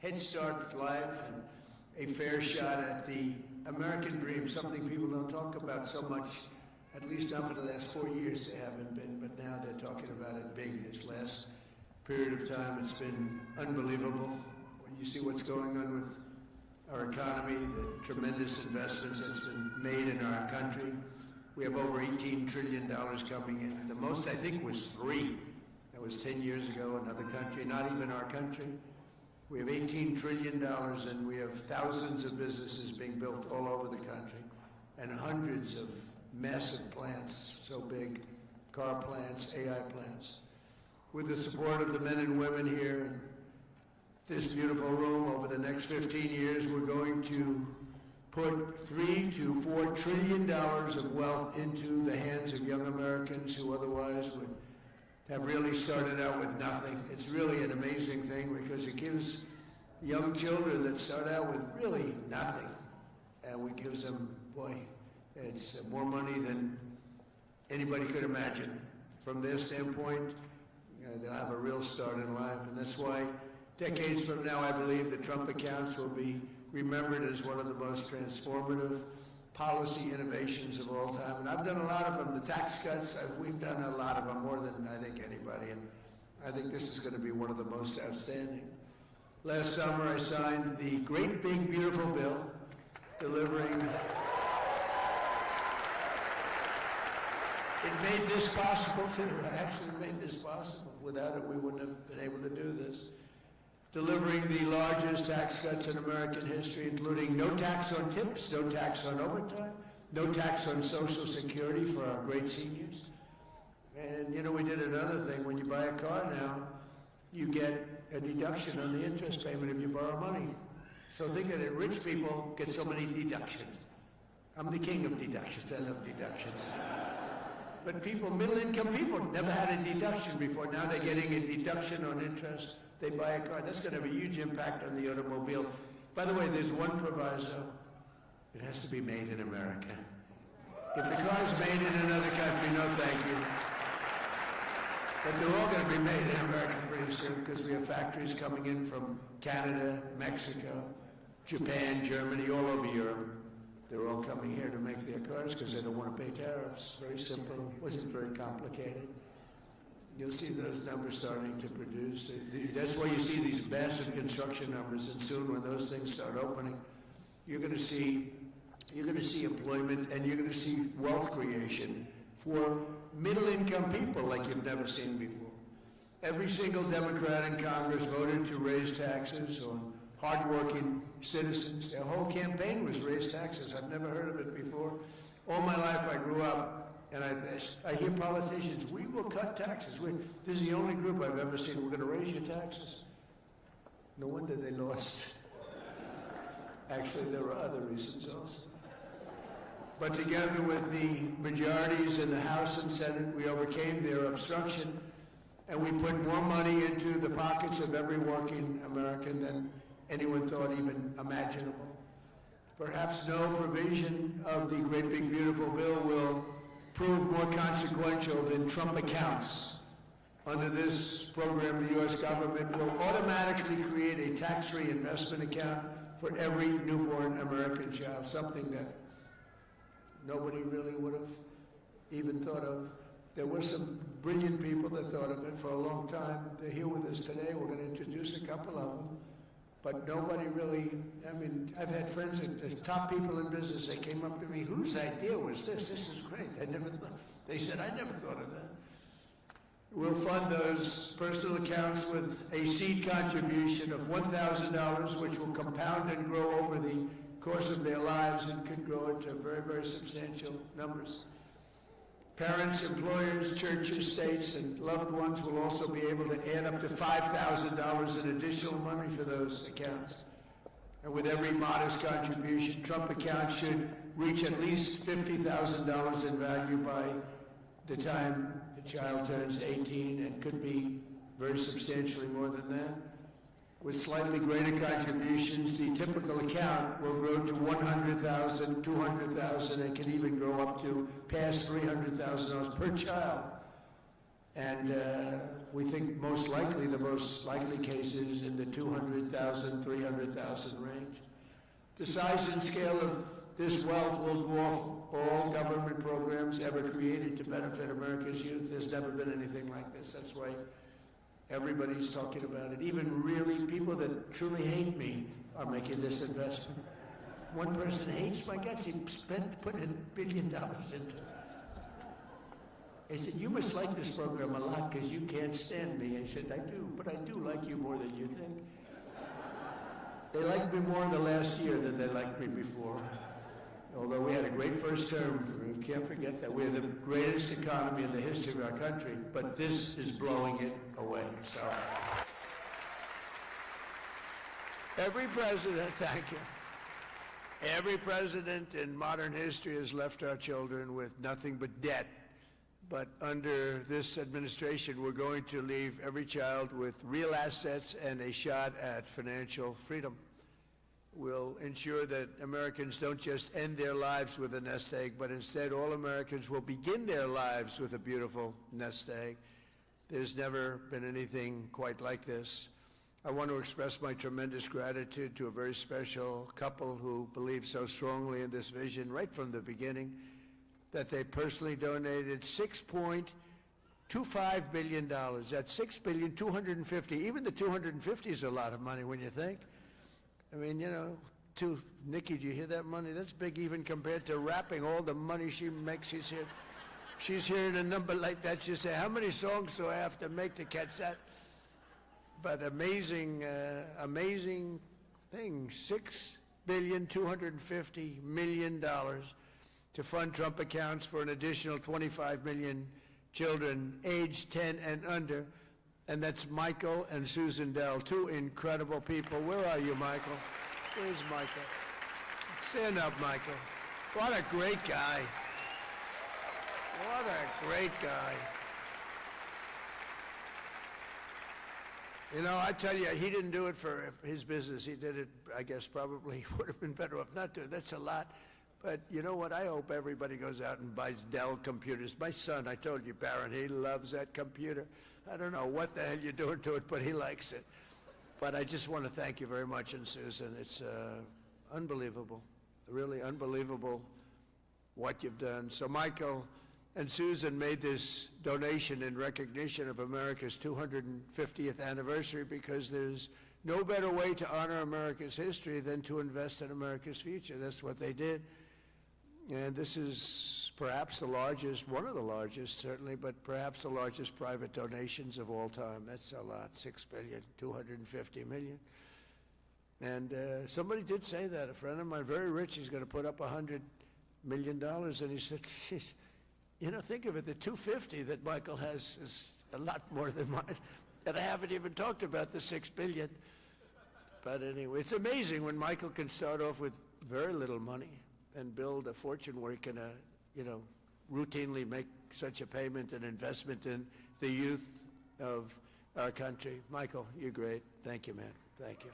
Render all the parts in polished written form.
head start with life and a fair shot at the American dream, something people don't talk about so much, at least not for the last 4 years they haven't been, but now they're talking about it big this last period of time. It's been unbelievable. When you see what's going on with our economy, the tremendous investments that's been made in our country. We have over $18 trillion coming in. The most, I think, was 3. That was 10 years ago, another country, not even our country. We have $18 trillion, and we have thousands of businesses being built all over the country, and hundreds of massive plants, so big, car plants, AI plants. With the support of the men and women here in this beautiful room, over the next 15 years, we're going to put $3 to $4 trillion of wealth into the hands of young Americans who otherwise would have really started out with nothing. It's really an amazing thing because it gives young children that start out with really nothing, and we gives them, boy, it's more money than anybody could imagine. From their standpoint, they'll have a real start in life, and that's why decades from now, I believe the Trump accounts will be remembered as one of the most transformative policy innovations of all time. And I've done a lot of them. The tax cuts, we've done a lot of them, more than I think anybody. And I think this is going to be one of the most outstanding. Last summer, I signed the great, big, beautiful bill delivering. It made this possible, too. It actually made this possible. Without it, we wouldn't have been able to do this. Delivering the largest tax cuts in American history, including no tax on tips, no tax on overtime, no tax on Social Security for our great seniors. And, you know, we did another thing. When you buy a car now, you get a deduction on the interest payment if you borrow money. So think of it, rich people get so many deductions. I'm the king of deductions. I love deductions. But people, middle-income people, never had a deduction before. Now they're getting a deduction on interest. They buy a car. That's going to have a huge impact on the automobile. By the way, there's one proviso. It has to be made in America. If the car's made in another country, no thank you. But they're all going to be made in America pretty soon because we have factories coming in from Canada, Mexico, Japan, Germany, all over Europe. They're all coming here to make their cars because they don't want to pay tariffs. Very simple. Wasn't very complicated. You'll see those numbers starting to produce. That's why you see these massive construction numbers, and soon when those things start opening, you're going to see employment, and you're going to see wealth creation for middle-income people like you've never seen before. Every single Democrat in Congress voted to raise taxes on hardworking citizens. Their whole campaign was raise taxes. I've never heard of it before. All my life I grew up, and I hear politicians, we will cut taxes. This is the only group I've ever seen, we're going to raise your taxes. No wonder they lost. Actually, there were other reasons also. But together with the majorities in the House and Senate, we overcame their obstruction, and we put more money into the pockets of every working American than anyone thought even imaginable. Perhaps no provision of the great big beautiful bill will prove more consequential than Trump accounts. Under this program, the U.S. government will automatically create a tax-free investment account for every newborn American child, something that nobody really would have even thought of. There were some brilliant people that thought of it for a long time. They're here with us today. We're going to introduce a couple of them. But nobody really, I mean, I've had friends, the top people in business, they came up to me, whose idea was this? This is great. They said, I never thought of that. We'll fund those personal accounts with a seed contribution of $1,000, which will compound and grow over the course of their lives and could grow into very, very substantial numbers. Parents, employers, churches, states, and loved ones will also be able to add up to $5,000 in additional money for those accounts. And with every modest contribution, Trump accounts should reach at least $50,000 in value by the time the child turns 18, and could be very substantially more than that. With slightly greater contributions, the typical account will grow to $100,000, $200,000, and can even grow up to past $300,000 per child. And we think most likely, the most likely cases in the 200,000, 300,000 range. The size and scale of this wealth will dwarf all government programs ever created to benefit America's youth. There's never been anything like this. That's why everybody's talking about it. Even really people that truly hate me are making this investment. One person hates my guts. He put $1 billion into it. I said, you must like this program a lot because you can't stand me. I said, I do, but I do like you more than you think. They liked me more in the last year than they liked me before. Although we had a great first term, we can't forget that. We're the greatest economy in the history of our country, but this is blowing it away. So, every president, thank you. Every president in modern history has left our children with nothing but debt. But under this administration, we're going to leave every child with real assets and a shot at financial freedom. We'll ensure that Americans don't just end their lives with a nest egg, but instead all Americans will begin their lives with a beautiful nest egg. There's never been anything quite like this. I want to express my tremendous gratitude to a very special couple who believed so strongly in this vision right from the beginning that they personally donated $6.25 billion. That's $6,250,000,000. Even the 250 is a lot of money when you think. I mean, you know, Nikki, do you hear that money? That's big even compared to rapping, all the money she makes. She's hearing a number like that. She'll say, how many songs do I have to make to catch that? But amazing, amazing thing, $6,250,000,000 to fund Trump accounts for an additional 25 million children aged 10 and under. And that's Michael and Susan Dell, two incredible people. Where are you, Michael? Where's Michael? Stand up, Michael. What a great guy. What a great guy. You know, I tell you, he didn't do it for his business. He did it, I guess, probably would have been better off not to. That's a lot. But you know what? I hope everybody goes out and buys Dell computers. My son, I told you, Barron, he loves that computer. I don't know what the hell you're doing to it, but he likes it. But I just want to thank you very much, and Susan. It's unbelievable, really unbelievable what you've done. So Michael and Susan made this donation in recognition of America's 250th anniversary because there's no better way to honor America's history than to invest in America's future. That's what they did. And this is perhaps the largest, one of the largest certainly, but perhaps the largest private donations of all time. That's a lot, $6,250,000,000. And somebody did say that. A friend of mine, very rich, he's going to put up $100 million. And he said, geez, you know, think of it, the 250 that Michael has is a lot more than mine. And I haven't even talked about the $6 billion. But anyway, it's amazing when Michael can start off with very little money and build a fortune where he can, you know, routinely make such a payment and investment in the youth of our country. Michael, you're great. Thank you, man. Thank you.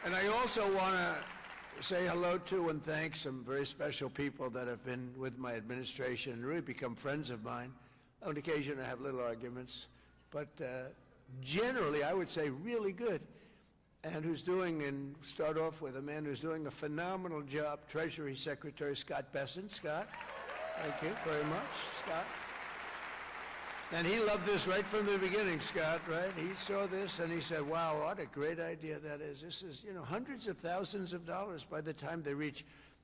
And I also want to say hello to and thank some very special people that have been with my administration and really become friends of mine. On occasion, I have little arguments, but generally, I would say really good. And who's doing, and start off with a man who's doing a phenomenal job, Treasury Secretary Scott Bessent. Scott, thank you very much, Scott. And he loved this right from the beginning, Scott, right? He saw this and he said, wow, what a great idea that is. This is, you know, hundreds of thousands of dollars by the time they reach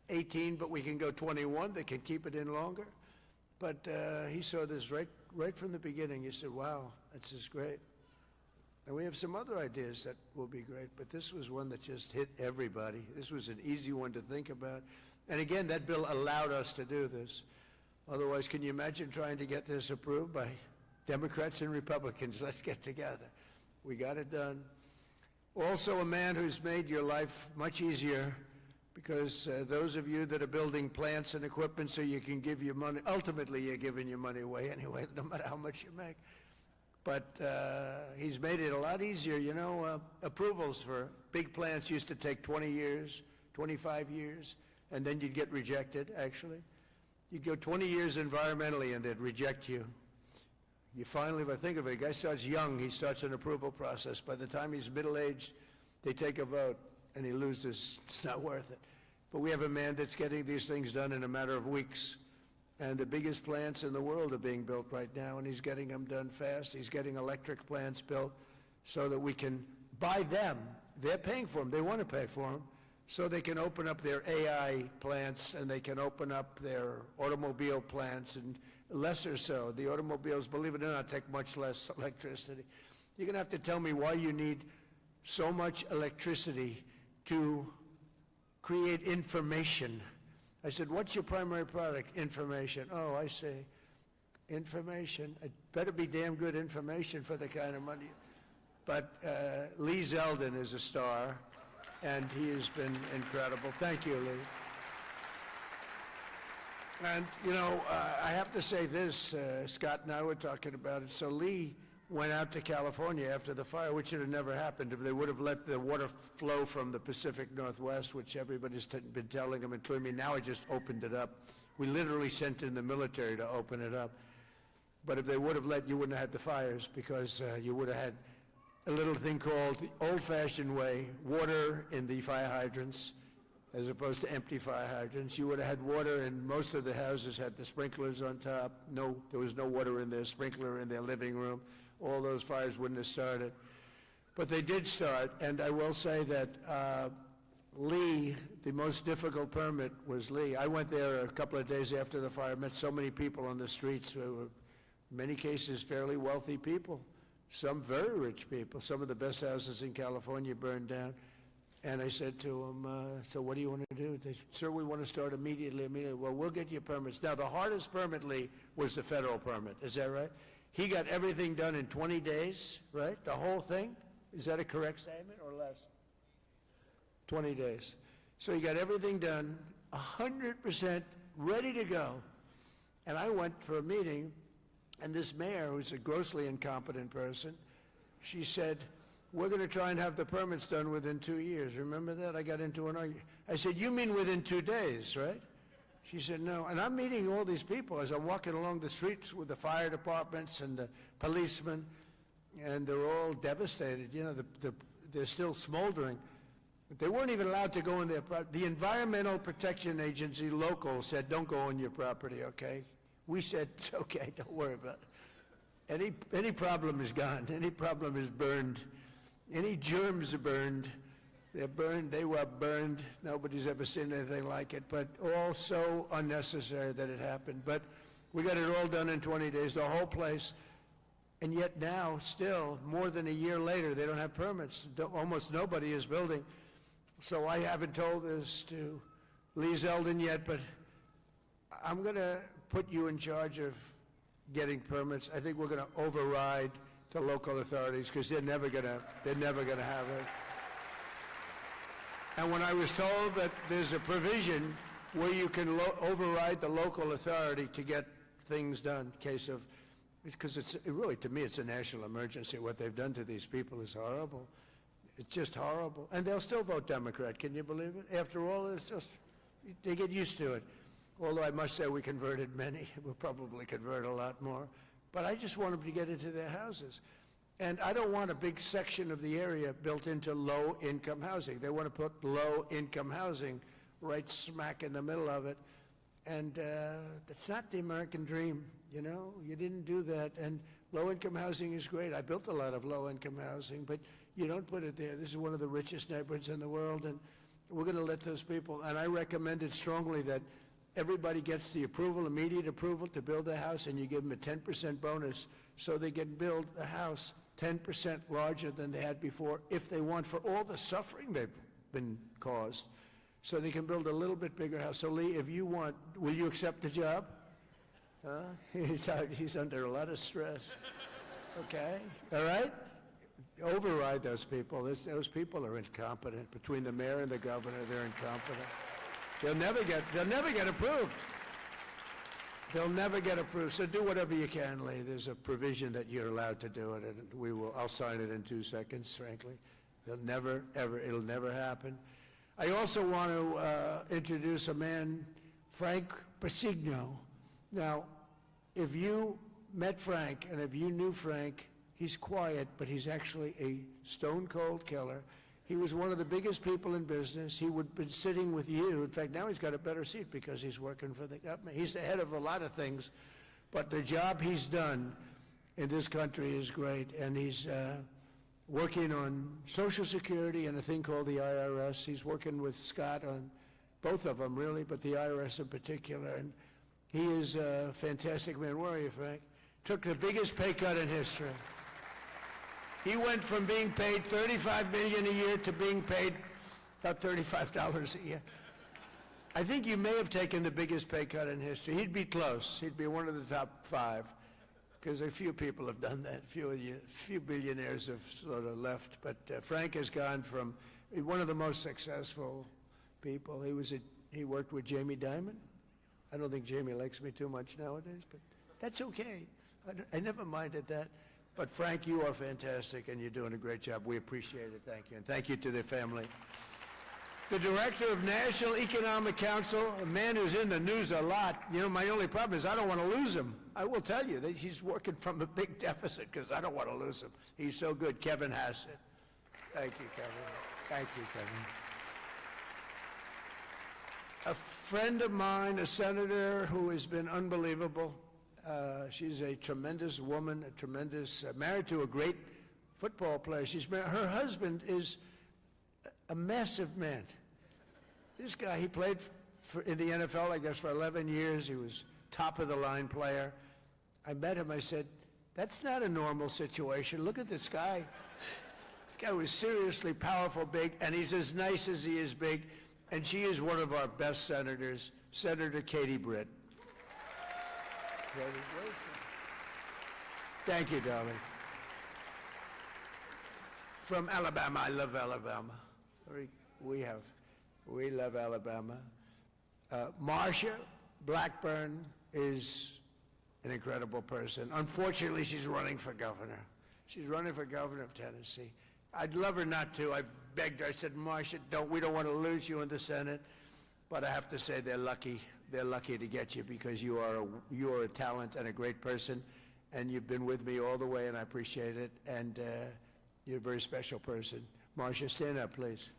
18, but we can go 21. They can keep it in longer. But he saw this right from the beginning. He said, wow, this is great. And we have some other ideas that will be great, but this was one that just hit everybody. This was an easy one to think about. And again, that bill allowed us to do this. Otherwise, can you imagine trying to get this approved by Democrats and Republicans? Let's get together. We got it done. Also, a man who's made your life much easier because those of you that are building plants and equipment so you can give your money, ultimately you're giving your money away anyway, no matter how much you make. But he's made it a lot easier. You know, approvals for big plants used to take 20 years, 25 years, and then you'd get rejected, actually. You'd go 20 years environmentally and they'd reject you. You finally, if I think of it, a guy starts young, he starts an approval process. By the time he's middle-aged, they take a vote and he loses. It's not worth it. But we have a man that's getting these things done in a matter of weeks. And the biggest plants in the world are being built right now, and he's getting them done fast. He's getting electric plants built so that we can buy them. They're paying for them. They want to pay for them. So they can open up their AI plants, and they can open up their automobile plants, and lesser so. The automobiles, believe it or not, take much less electricity. You're going to have to tell me why you need so much electricity to create information. I said, what's your primary product? Information. Oh, I see. Information. It better be damn good information for the kind of money. But Lee Zeldin is a star, and he has been incredible. Thank you, Lee. And, you know, I have to say this, Scott and I were talking about it. So Lee went out to California after the fire, which would have never happened if they would have let the water flow from the Pacific Northwest, which everybody's been telling them, including me. Now I just opened it up. We literally sent in the military to open it up. But if they would have let, you wouldn't have had the fires, because you would have had a little thing called the old-fashioned way, water in the fire hydrants, as opposed to empty fire hydrants. You would have had water, and most of the houses had the sprinklers on top. No, there was no water in their sprinkler in their living room. All those fires wouldn't have started. But they did start, and I will say that Lee, the most difficult permit was Lee. I went there a couple of days after the fire, met so many people on the streets who were, in many cases, fairly wealthy people, some very rich people. Some of the best houses in California burned down. And I said to them, so what do you want to do? They said, sir, we want to start immediately. Well, we'll get you permits. Now, the hardest permit, Lee, was the federal permit. Is that right? He got everything done in 20 days, right? The whole thing? Is that a correct statement or less? 20 days. So he got everything done, 100% ready to go. And I went for a meeting, and this mayor, who's a grossly incompetent person, she said, we're going to try and have the permits done within 2 years. Remember that? I got into an argument. I said, you mean within 2 days, right? She said, no. And I'm meeting all these people as I'm walking along the streets with the fire departments and the policemen, and they're all devastated. You know, they're still smoldering. They weren't even allowed to go in their property. The Environmental Protection Agency local said, don't go on your property, okay? We said, it's okay, don't worry about it. Any problem is gone. Any problem is burned. Any germs are burned. They're burned, they were burned. Nobody's ever seen anything like it, but all so unnecessary that it happened. But we got it all done in 20 days, the whole place. And yet now, still, more than a year later, they don't have permits. Almost nobody is building. So I haven't told this to Lee Zeldin yet, but I'm going to put you in charge of getting permits. I think we're going to override the local authorities, because they're never going to have it. And when I was told that there's a provision where you can override the local authority to get things done, because it's really, to me, it's a national emergency. What they've done to these people is horrible. It's just horrible. And they'll still vote Democrat. Can you believe it? After all, it's just, they get used to it. Although I must say we converted many. We'll probably convert a lot more. But I just want them to get into their houses. And I don't want a big section of the area built into low-income housing. They want to put low-income housing right smack in the middle of it. And that's not the American dream, you know? You didn't do that. And low-income housing is great. I built a lot of low-income housing, but you don't put it there. This is one of the richest neighborhoods in the world, and we're going to let those people. And I recommended strongly that everybody gets the approval, immediate approval to build a house, and you give them a 10% bonus so they can build a house 10% larger than they had before, if they want, for all the suffering they've been caused, so they can build a little bit bigger house. So Lee, if you want, will you accept the job? He's under a lot of stress. Okay, all right? Override those people. Those people are incompetent. Between the mayor and the governor, they're incompetent. They'll never get approved. They'll never get approved. So do whatever you can, Lee. There's a provision that you're allowed to do it, and I'll sign it in 2 seconds, frankly. It'll never happen. I also want to introduce a man, Frank Persigno. Now, if you met Frank, and if you knew Frank, he's quiet, but he's actually a stone-cold killer. He was one of the biggest people in business. He would have been sitting with you. In fact, now he's got a better seat because he's working for the government. He's the head of a lot of things, but the job he's done in this country is great, and he's working on Social Security and a thing called the IRS. He's working with Scott on both of them, really, but the IRS in particular, and he is a fantastic man. Where are you, Frank? Took the biggest pay cut in history. He went from being paid $35 million a year to being paid about $35 a year. I think you may have taken the biggest pay cut in history. He'd be close. He'd be one of the top 5, because a few people have done that. Few billionaires have sort of left. But Frank has gone from one of the most successful people. He worked with Jamie Dimon. I don't think Jamie likes me too much nowadays, but that's okay. I never minded that. But Frank, you are fantastic, and you're doing a great job. We appreciate it. Thank you. And thank you to the family. The Director of National Economic Council, a man who's in the news a lot. You know, my only problem is I don't want to lose him. I will tell you that he's working from a big deficit because I don't want to lose him. He's so good. Kevin Hassett. Thank you, Kevin. Thank you, Kevin. A friend of mine, a senator who has been unbelievable. She's a tremendous woman, married to a great football player. Her husband is a massive man. This guy, he played in the NFL, I guess, for 11 years. He was top-of-the-line player. I met him. I said, that's not a normal situation. Look at this guy. This guy was seriously powerful, big, and he's as nice as he is big. And she is one of our best senators, Senator Katie Britt. Thank you, darling. From Alabama, I love Alabama. We love Alabama. Marsha Blackburn is an incredible person. Unfortunately, she's running for governor. She's running for governor of Tennessee. I'd love her not to. I begged her. I said, Marsha, we don't want to lose you in the Senate. But I have to say they're lucky. They're lucky to get you because you are a talent and a great person, and you've been with me all the way, and I appreciate it. And you're a very special person. Marsha, stand up, please.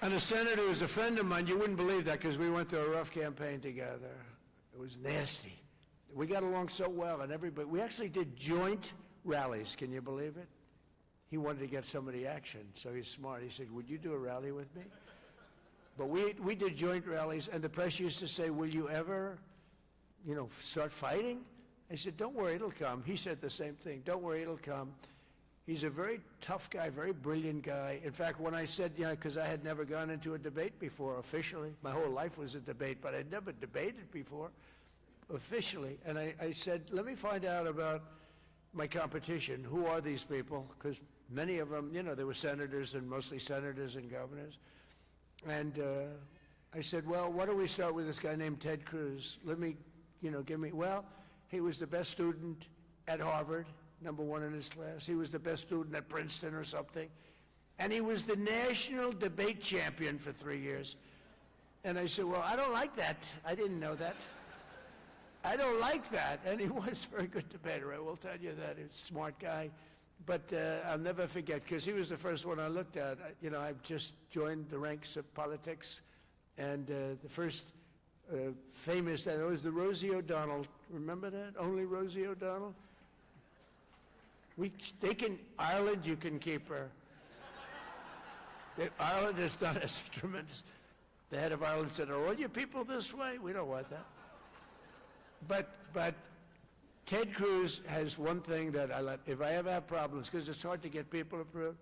And a senator who's a friend of mine, you wouldn't believe that because we went through a rough campaign together. It was nasty. We got along so well, and we actually did joint rallies. Can you believe it? He wanted to get somebody action, so he's smart. He said, would you do a rally with me? But we did joint rallies, and the press used to say, will you ever, start fighting? I said, don't worry, it'll come. He said the same thing. Don't worry, it'll come. He's a very tough guy, very brilliant guy. In fact, when I said, because I had never gone into a debate before officially. My whole life was a debate, but I'd never debated before officially. And I said, let me find out about my competition. Who are these people? Because many of them, they were senators and mostly senators and governors. And I said, well, why don't we start with this guy named Ted Cruz? Let me, well, he was the best student at Harvard, #1 in his class. He was the best student at Princeton or something. And he was the national debate champion for 3 years. And I said, well, I don't like that. I didn't know that. I don't like that. And he was a very good debater, I will tell you that. He's a smart guy. But I'll never forget, because he was the first one I looked at. I've just joined the ranks of politics. And the first famous, that was the Rosie O'Donnell. Remember that? Only Rosie O'Donnell? Ireland, you can keep her. Ireland has done us tremendous. The head of Ireland said, are all your people this way? We don't want that. But Ted Cruz has one thing that I like. If I ever have problems, because it's hard to get people approved,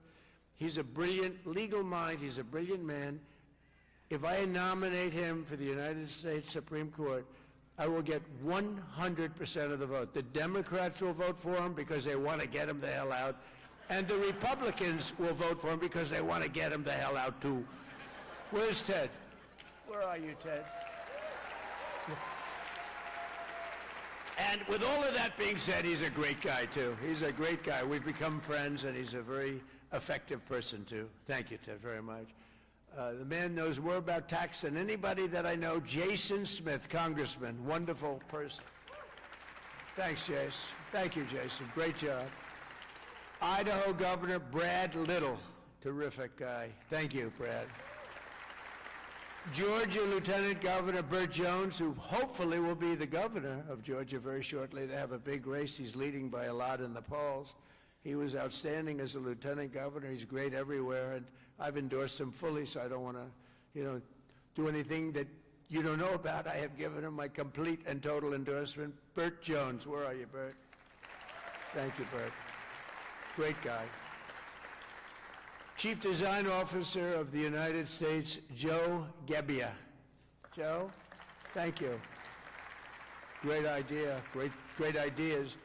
he's a brilliant legal mind. He's a brilliant man. If I nominate him for the United States Supreme Court, I will get 100% of the vote. The Democrats will vote for him because they want to get him the hell out. And the Republicans will vote for him because they want to get him the hell out too. Where's Ted? Where are you, Ted? And with all of that being said, he's a great guy, too. He's a great guy. We've become friends, and he's a very effective person, too. Thank you, Ted, very much. The man knows more about tax than anybody that I know. Jason Smith, Congressman, wonderful person. Thanks, Jason. Thank you, Jason. Great job. Idaho Governor Brad Little, terrific guy. Thank you, Brad. Georgia Lieutenant Governor Burt Jones, who hopefully will be the governor of Georgia very shortly. They have a big race. He's leading by a lot in the polls. He was outstanding as a lieutenant governor. He's great everywhere, and I've endorsed him fully, so I don't want to, do anything that you don't know about. I have given him my complete and total endorsement. Burt Jones, where are you, Burt? Thank you, Burt. Great guy. Chief Design Officer of the United States, Joe Gebbia. Joe, thank you. Great idea, great ideas.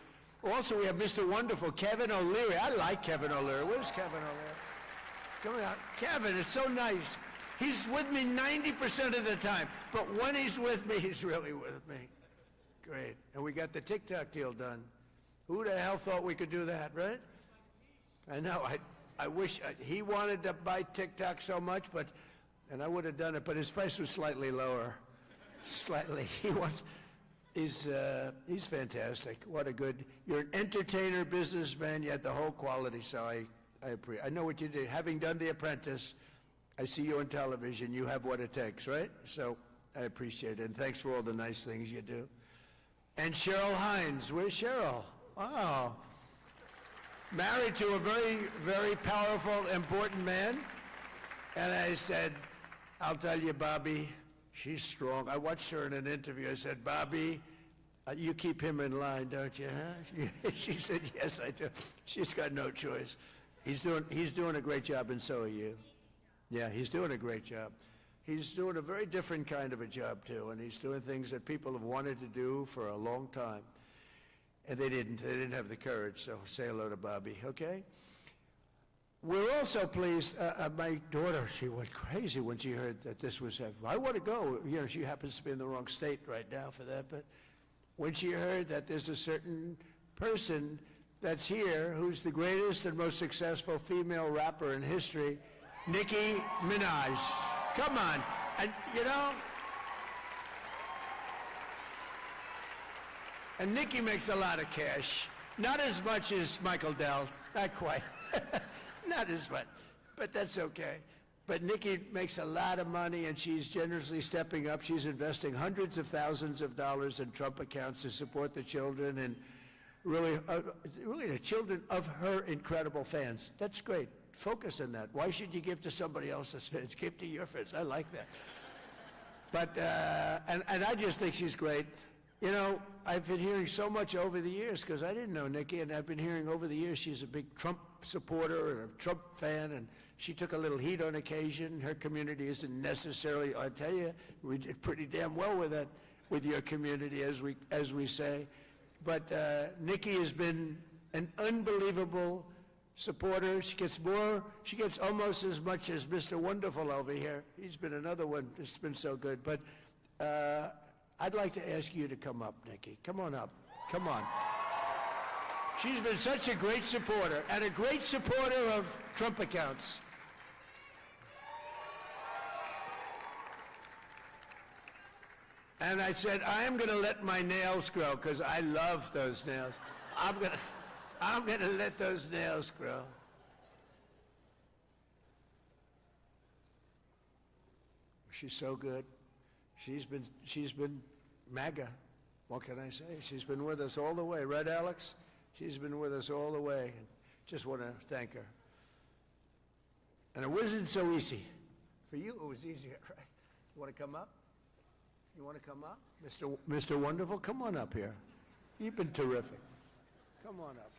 Also, we have Mr. Wonderful, Kevin O'Leary. I like Kevin O'Leary. Where's Kevin O'Leary? Come on, Kevin, it's so nice. He's with me 90% of the time, but when he's with me, he's really with me. Great. And we got the TikTok deal done. Who the hell thought we could do that, right? I know. I wish he wanted to buy TikTok so much, and I would have done it, but his price was slightly lower. Slightly. He's fantastic. What a good, you're an entertainer, businessman, you had the whole quality, so I know what you did. Having done The Apprentice, I see you on television, you have what it takes, right? So I appreciate it, and thanks for all the nice things you do. And Cheryl Hines, where's Cheryl? Wow. Married to a very, very powerful, important man. And I said, I'll tell you, Bobby, she's strong. I watched her in an interview. I said, Bobby, you keep him in line, don't you, huh? She said, yes, I do. She's got no choice. He's doing a great job, and so are you. Yeah, he's doing a great job. He's doing a very different kind of a job, too, and he's doing things that people have wanted to do for a long time. And they didn't have the courage, so say hello to Bobby, okay? We're also pleased, my daughter, she went crazy when she heard that this was happening. I want to go, she happens to be in the wrong state right now for that, but when she heard that there's a certain person that's here who's the greatest and most successful female rapper in history, Nicki Minaj. Come on, and and Nicki makes a lot of cash. Not as much as Michael Dell, not quite. Not as much, but that's okay. But Nicki makes a lot of money, and she's generously stepping up. She's investing hundreds of thousands of dollars in Trump accounts to support the children and really the children of her incredible fans. That's great. Focus on that. Why should you give to somebody else's fans? Give to your fans. I like that. But, and I just think she's great. I've been hearing so much over the years, because I didn't know Nicki, and I've been hearing over the years she's a big Trump supporter and a Trump fan, and she took a little heat on occasion. Her community isn't necessarily, I tell you, we did pretty damn well with that, with your community, as we say. But Nicki has been an unbelievable supporter. She gets almost as much as Mr. Wonderful over here. He's been another one that's been so good. But I'd like to ask you to come up, Nicki. Come on up. Come on. She's been such a great supporter, and a great supporter of Trump accounts. And I said, I am going to let my nails grow, because I love those nails. I'm going to let those nails grow. She's so good. She's been MAGA. What can I say? She's been with us all the way, right, Alex? She's been with us all the way. And just want to thank her. And it wasn't so easy. For you, it was easier, right? You want to come up? You want to come up? Mr. Wonderful, come on up here. You've been terrific. Come on up.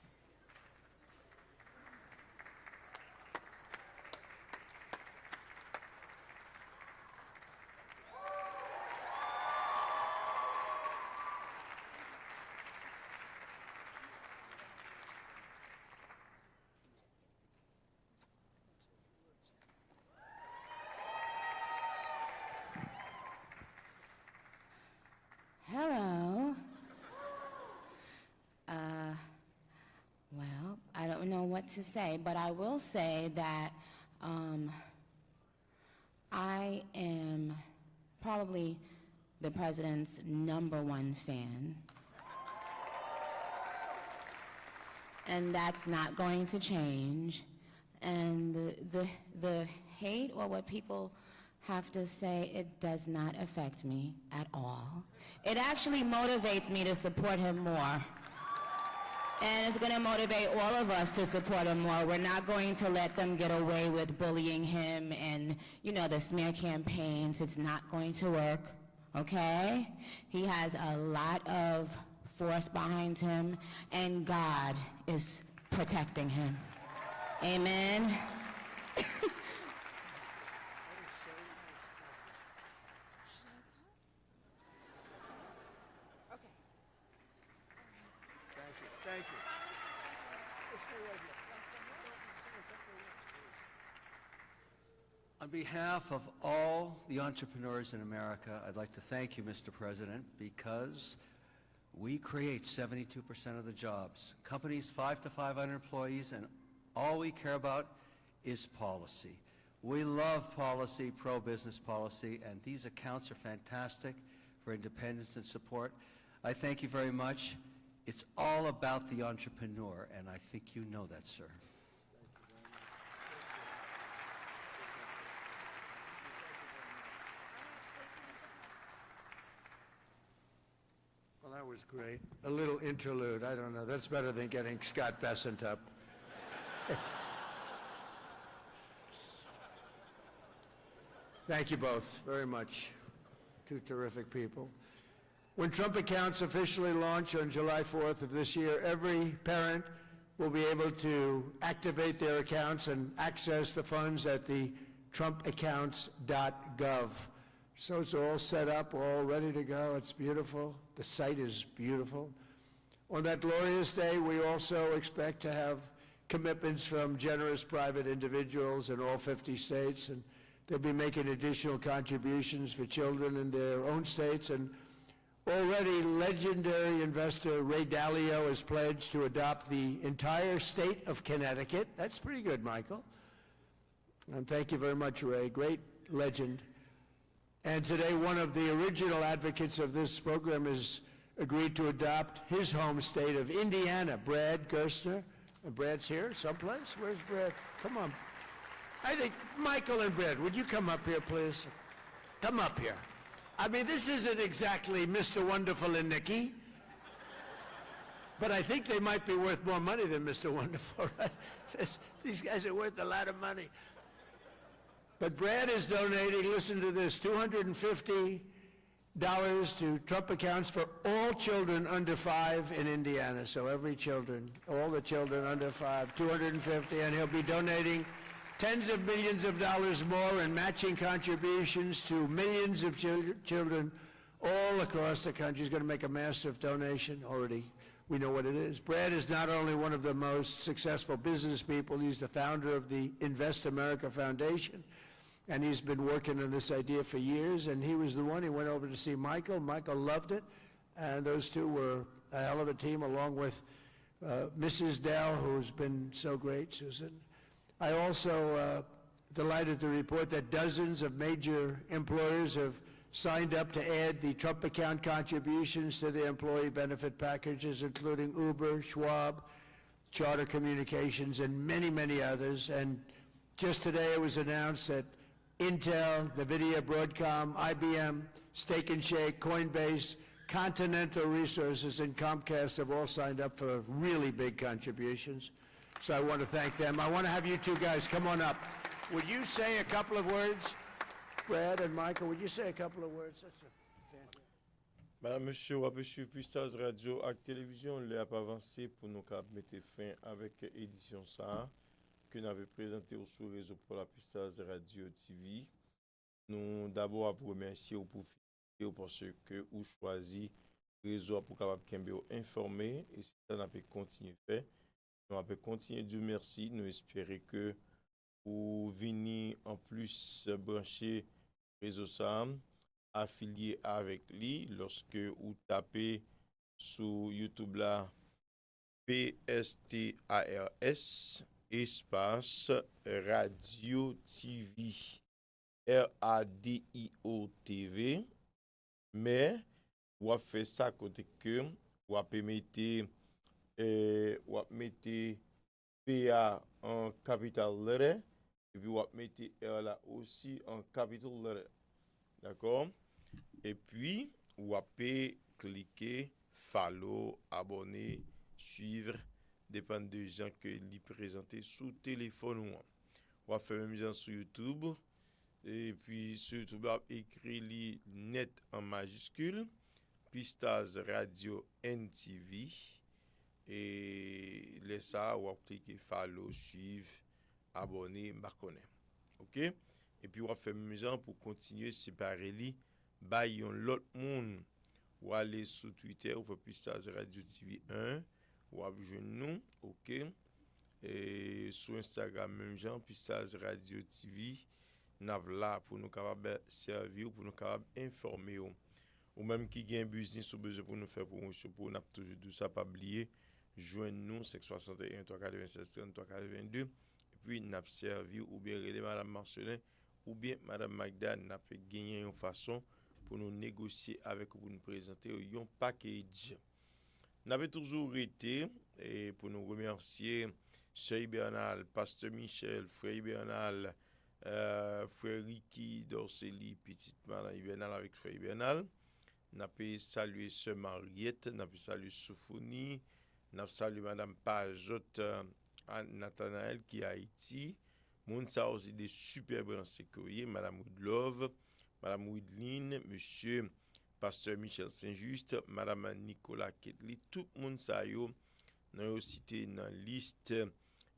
Hello. Well, I don't know what to say, but I will say that I am probably the president's #1 fan. And that's not going to change. And the hate or what people have to say, it does not affect me at all. It actually motivates me to support him more. And it's going to motivate all of us to support him more. We're not going to let them get away with bullying him and, you know, the smear campaigns. It's not going to work, okay? He has a lot of force behind him, and God is protecting him. Amen. Thank you. On behalf of all the entrepreneurs in America, I'd like to thank you, Mr. President, because we create 72% of the jobs. Companies 5 to 500 employees, and all we care about is policy. We love policy, pro-business policy, and these accounts are fantastic for independence and support. I thank you very much. It's all about the entrepreneur, and I think you know that, sir. Well, that was great. A little interlude. I don't know. That's better than getting Scott Bessent up. Thank you both very much. Two terrific people. When Trump accounts officially launch on July 4th of this year, every parent will be able to activate their accounts and access the funds at the trumpaccounts.gov. So it's all set up, all ready to go. It's beautiful. The site is beautiful. On that glorious day, we also expect to have commitments from generous private individuals in all 50 states, and they'll be making additional contributions for children in their own states. And already legendary investor Ray Dalio has pledged to adopt the entire state of Connecticut. That's pretty good, Michael. And thank you very much, Ray. Great legend. And today, one of the original advocates of this program has agreed to adopt his home state of Indiana, Brad Gerstner. And Brad's here someplace? Where's Brad? Come on. I think Michael and Brad, would you come up here, please? Come up here. I mean, this isn't exactly Mr. Wonderful and Nikki, but I think they might be worth more money than Mr. Wonderful, right? These guys are worth a lot of money. But Brad is donating, listen to this, $250 to Trump accounts for all children under 5 in Indiana. So every children, all the children under 5, $250, and he'll be donating tens of millions of dollars more in matching contributions to millions of children all across the country. He's going to make a massive donation already. We know what it is. Brad is not only one of the most successful business people, he's the founder of the Invest America Foundation, and he's been working on this idea for years, and he was the one. He went over to see Michael. Michael loved it, and those two were a hell of a team, along with Mrs. Dell, who's been so great, Susan. I also delighted to report that dozens of major employers have signed up to add the Trump account contributions to their employee benefit packages, including Uber, Schwab, Charter Communications, and many, many others. And just today it was announced that Intel, NVIDIA, Broadcom, IBM, Steak and Shake, Coinbase, Continental Resources, and Comcast have all signed up for really big contributions. So I want to thank them. I want to have you two guys come on up. Would you say a couple of words? Brad and Michael, would you say a couple of words? That's fantastic. Madame, Monsieur, on peut suivre Sur Pstars Radio et télévision. On a avancé pour nous mettre fin avec l'édition ça que nous avons présenté sur le réseau pour la Sur Pstars Radio TV. Nous d'abord pour remercier pour parce que vous choisi le réseau pour capable informer et si ça n'a pas continuer faire. Nous avons continué Dieu merci. Nous espérons que vous venez en plus brancher réseau SAM affilié avec lui lorsque vous tapez sur YouTube là PSTARS espace Radio TV RADIO TV, mais ou a fait ça côté que ou a mettre PA en capital letter et puis ou a mettre R là aussi en capital letter. D'accord? Et puis ou a cliquer follow, abonner, suivre dépend de gens que li présenté sous téléphone ou on va faire même gens sur YouTube. Et puis sur YouTube, on écrit li net en majuscule, Pstars Radio NTV. Et laisse ça, on va cliquer follow, suivre, abonner, marconner. OK? Et puis on va faire même gens pour continuer séparer li, ba yon l'autre monde. Ou aller sur Twitter, ou faire Pstars Radio TV 1, ou joindre nous, OK? Et sur Instagram, même gens, Pstars Radio TV. N'a là pour nous capable servir pour nous capable informer ou même qui gagne business ou besoin pour nous faire promotion pour n'a toujours tout ça pas oublier joindre nous 561 396 33 82 et puis n'a servi ou bien relais madame Marcelin ou bien madame Magda n'a fait gagner une façon pour nous négocier avec ou pour nous présenter un package. N'avait toujours été et pour nous remercier Sœur Bernal, Pasteur Michel, Frère Bernal, Frère Ricky Dorceli, petite madame hivernale avec Frère hivernal. N'a pas salué Sœur Mariette, n'a pas salué Soufoni, n'a salué madame Pajot Nathanaël qui est à Haïti. Moun sa aussi des super bons sécuriers, madame Woodlove, madame Woodline, monsieur Pasteur Michel Saint-Just, madame Nicolas Ketli, tout le monde sa yo nan cité dans liste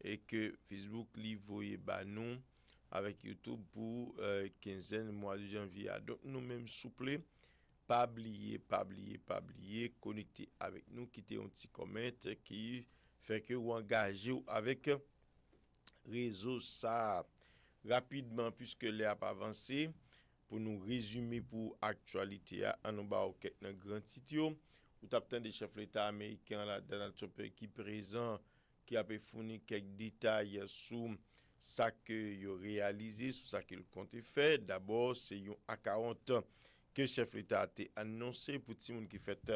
et que Facebook li voye ba nous avec YouTube pour quinzaine mois de janvier. Donc nous même souple, pas oublier, connecter avec nous, quitter un petit comment qui fait que vous engagez avec réseau ça rapidement puisque les a avancé pour nous résumer pour actualité en nous ba quelques grand titre ou t'attend des chefs l'État américain là Donald Trump qui présent qui a fourni quelques détails sur ça que yo réalisé sur ça qu'il compte faire. D'abord c'est un A40 que chef l'État a annoncé pour tout le monde qui fait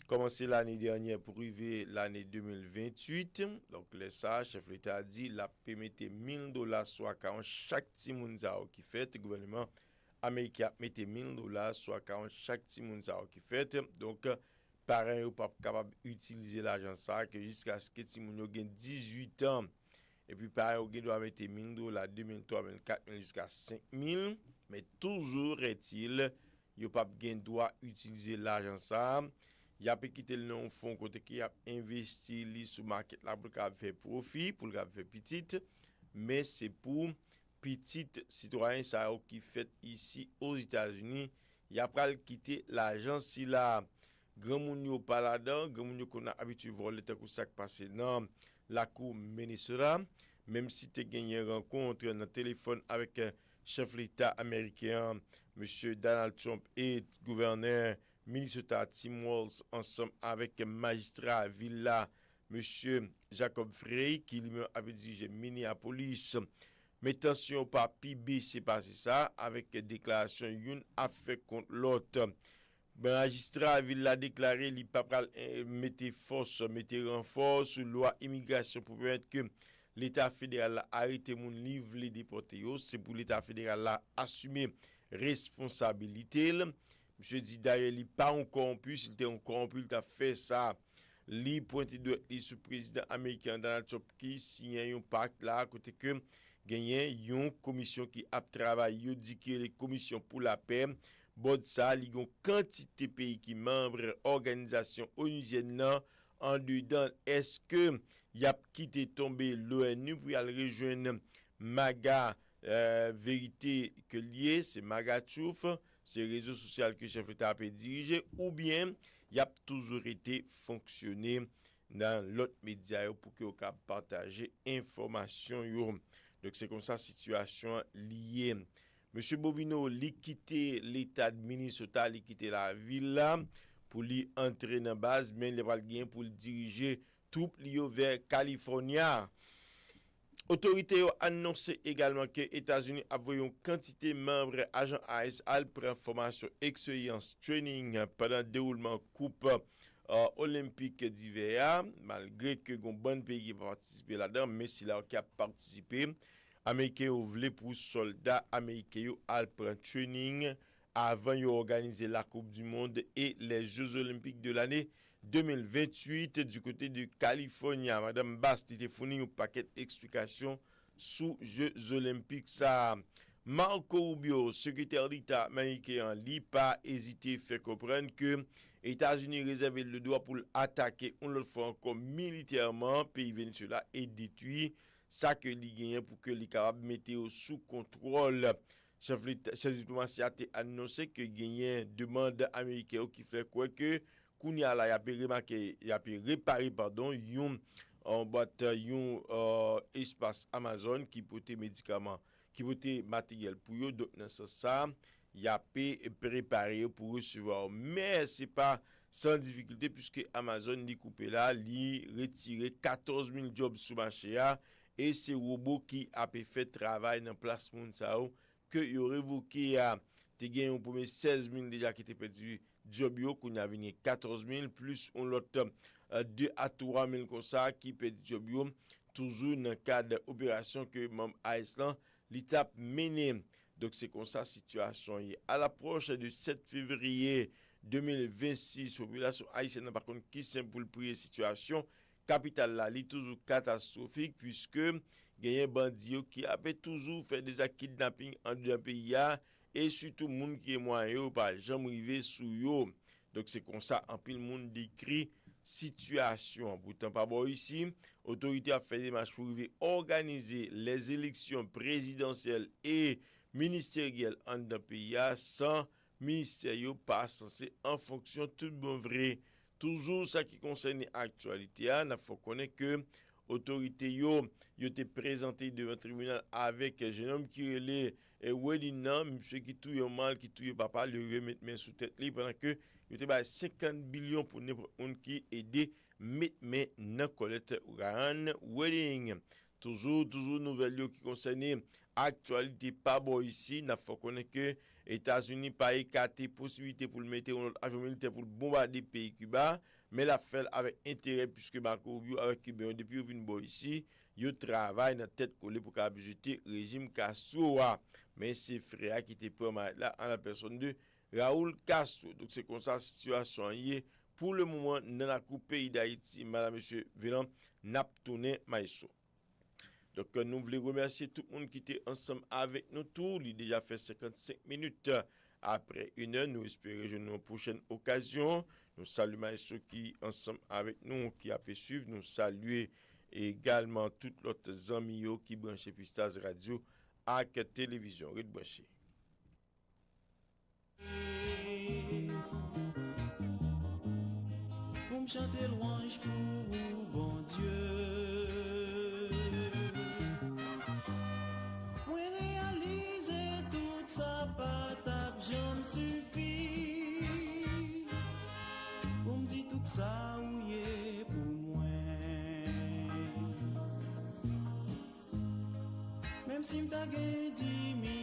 commencer l'année dernière pour arriver l'année 2028. Donc le ça chef l'État a dit la permettre $1,000 soit 40 chaque petit monde qui fait le gouvernement américain mettait $1,000 soit 40 chaque petit monde qui fait. Donc parents ou pas capable d'utiliser l'argent ça que jusqu'à ce que petit monde ait 18 ans. Et puis, pareil, on doit mettre $1,000, 2003, 2004, jusqu'à 5,000. Mais toujours est-il, il n'y a pas de droit d'utiliser l'argent ça. Il a pas quitté le nom fonds côté qui a investi sur le market là pour faire profit, pour faire petite. Mais c'est pour petite citoyen ça qui fait ici aux États-Unis. Il a pas quitté l'argent si là, grand moun yo pas là-dedans, grand moun yo qu'on a habitué voler tant que ça passé dans la cour Minnesota, même si tu as gagné une rencontre dans le téléphone avec chef de l'État américain, M. Donald Trump, et gouverneur Minnesota Tim Walz, ensemble avec magistrat Villa, M. Jacob Frey, qui lui avait dirigé Minneapolis. Mais attention, pas PB, c'est passé ça, avec déclaration, une a fait contre l'autre. Magistrat Villa a déclaré qu'il ne pas mettre force, mettre renfort sur la loi immigration pour permettre que l'État fédéral a arrêté mon livre les déportés. C'est pour l'État fédéral a assumer responsabilité. Monsieur dit d'ailleurs, il n'est pas encore corrompu, s'il était encore corrompu, il a fait ça. Il pointe de sur le président américain Donald Trump qui signe un pacte là, côté que gagne une commission qui a travaillé, dit que les commissions pour la paix. Bon ça, il y a une quantité de pays qui membres organisation onusienne en dedans. Est-ce que y a quitté tomber l'ONU pour aller rejoindre Maga vérité que lié, c'est Maga Chouf, c'est réseau social que chef d'État a dirigé, ou bien y a toujours été fonctionné dans l'autre média pour que vous partager information. Donc c'est comme ça situation liée. Monsieur Bovino, il quitté l'État de Minnesota, il quitté la ville là pour lui entrer dans la base, mais il va le pour diriger tout vers Californie. Autorité ont annoncé également que les États-Unis avaient une quantité de membres agents AS pour formation expérience training pendant le déroulement coupe olympique d'hiver, malgré que un bon pays qui va participer là-dedans, mais si là qui a participé, Américains voulaient pour soldats américains prendre training avant d'organiser la Coupe du Monde et les Jeux Olympiques de l'année 2028 du côté de Californie. Madame Basti a fourni un paquet d'explications sous Jeux Olympiques. Ça, Marco Rubio, secrétaire d'État américain, n'a pas hésité à faire comprendre que les États-Unis réservaient le droit pour attaquer une autre fois encore militairement pays Venezuela et détruire ça que les gagnants pour que les capables mettent sous contrôle. Chef diplomatie a annoncé que gagné demande américaine qui fait quoi que Kounia la y a réparé pardon yon en boîte yon espace Amazon qui porte médicaments qui porte matériel pour eux donc dans ce ça y a préparé pour recevoir mais c'est pas sans difficulté puisque Amazon li coupé là li retiré 14 000 jobs sur marché et c'est robot qui a fait travail dans place moun ça que yo révoqué à te gagné un premier 16 000 déjà qui était perdu job yo qu'on a venu 14 000 plus on l'autre 2 à 3 000 comme ça qui perdu job yo toujours dans le cadre d'opération que membre Iceland l'étape mené donc c'est comme ça situation est à l'approche du 7 février 2026 population haïtienne par contre qui simple pour prier situation capitale là li toujours catastrophique puisque gagné bandits qui avait toujours fait des kidnapping en deux pays et surtout moun qui est moyen pas jamais rivé sous yo donc c'est comme ça en pile monde décrit situation pourtant pas bon ici autorité a fait des marches pour organiser les élections présidentielles et ministérielles en deux pays sans ministère pas censé en fonction tout bon vrai toujours ça qui concerne l'actualité il faut connaître que autorité yo te présenté devant le tribunal avec un jeune homme qui relait wedding monsieur qui touille mal qui touille papa le remettre main sous tête li pendant que yo te ba 50 billions pour n'importe qui aider mettre main dans collecte wedding toujours nouvelle yo qui concerne actualité pas bon ici n'a faut connaître que États-Unis pas écarté possibilité pour le mettre un avion militaire pour bombarder pays Cuba mais la fait avec intérêt puisque Marco Rubio avec Cuba depuis vinn bon ici yo travaille dans tête collée pour jeter régime Castro mais c'est frère qui était promis là en la personne de Raoul Castro donc c'est comme ça situation est pour le moment dans la coupe pays d'Haïti madame monsieur Vélan n'a tourné Maïso. Donc nous voulons remercier tout le monde qui était ensemble avec nous tous. Il a déjà fait 55 minutes après une heure. Nous espérons une prochaine occasion. Nous saluons ceux qui ensemble avec nous, qui a pu suivre. Nous saluons également tous les autres amis qui branchent Pstars Radio à la télévision. Redbranché. Pour me chanter louange pour bon Dieu. Ça ou est pour moi. Même si m'ta gen 10 000